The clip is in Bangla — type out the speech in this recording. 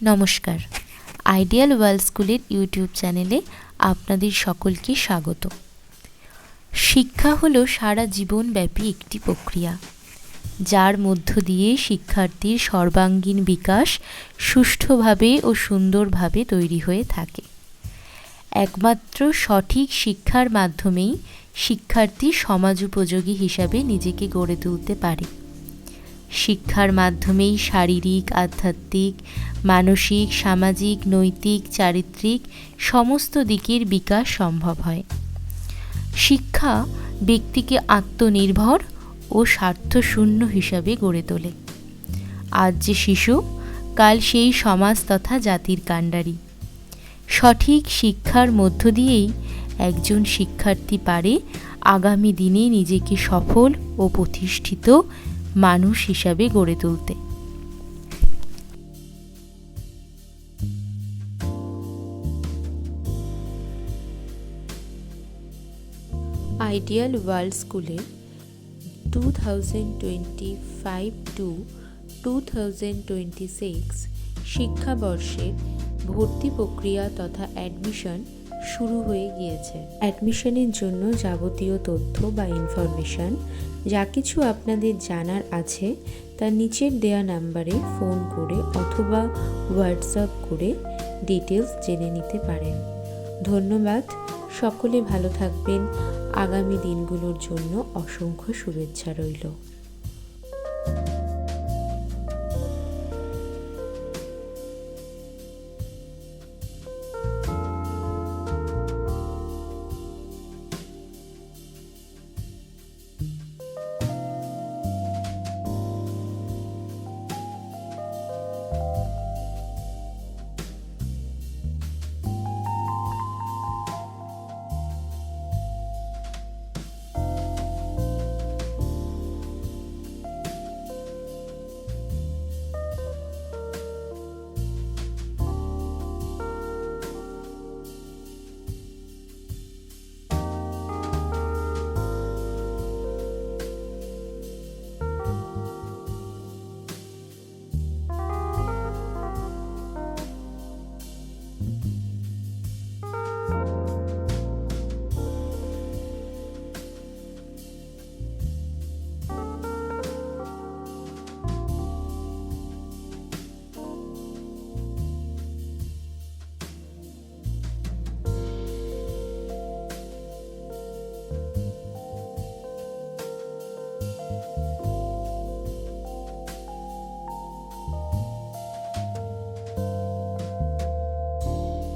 নমস্কার, আইডিয়াল ওয়ার্ল্ড স্কুলের ইউটিউব চ্যানেলে আপনাদের সকলকে স্বাগত। শিক্ষা হলো সারা জীবনব্যাপী একটি প্রক্রিয়া, যার মধ্য দিয়ে শিক্ষার্থীর সর্বাঙ্গীন বিকাশ সুষ্ঠুভাবে ও সুন্দরভাবে তৈরি হয়ে থাকে। একমাত্র সঠিক শিক্ষার মাধ্যমেই শিক্ষার্থী সমাজোপযোগী হিসাবে নিজেকে গড়ে তুলতে পারে। শিক্ষার মাধ্যমেই শারীরিক, আধ্যাত্মিক, মানসিক, সামাজিক, নৈতিক, চারিত্রিক সমস্ত দিকের বিকাশ সম্ভব হয়। শিক্ষা ব্যক্তিকে আত্মনির্ভর ও স্বার্থশূন্য হিসাবে গড়ে তোলে। আজ যে শিশু, কাল সেই সমাজ তথা জাতির কাণ্ডারি। সঠিক শিক্ষার মধ্য দিয়েই একজন শিক্ষার্থী পারে আগামী দিনে নিজেকে সফল ও প্রতিষ্ঠিত মানুষ হিসাবে গড়ে তুলতে। আইডিয়াল ওয়ার্ল্ড স্কুলে 2025-2026 শিক্ষাবর্ষের ভর্তি প্রক্রিয়া তথা অ্যাডমিশন শুরু হয়ে গিয়েছে। অ্যাডমিশনের জন্য যাবতীয় তথ্য বা ইনফরমেশান যা কিছু আপনাদের জানার আছে তা নিচের দেয়া নাম্বারে ফোন করে অথবা হোয়াটসঅ্যাপ করে ডিটেলস জেনে নিতে পারেন। ধন্যবাদ। সকলে ভালো থাকবেন। আগামী দিনগুলোর জন্য অসংখ্য শুভেচ্ছা রইল।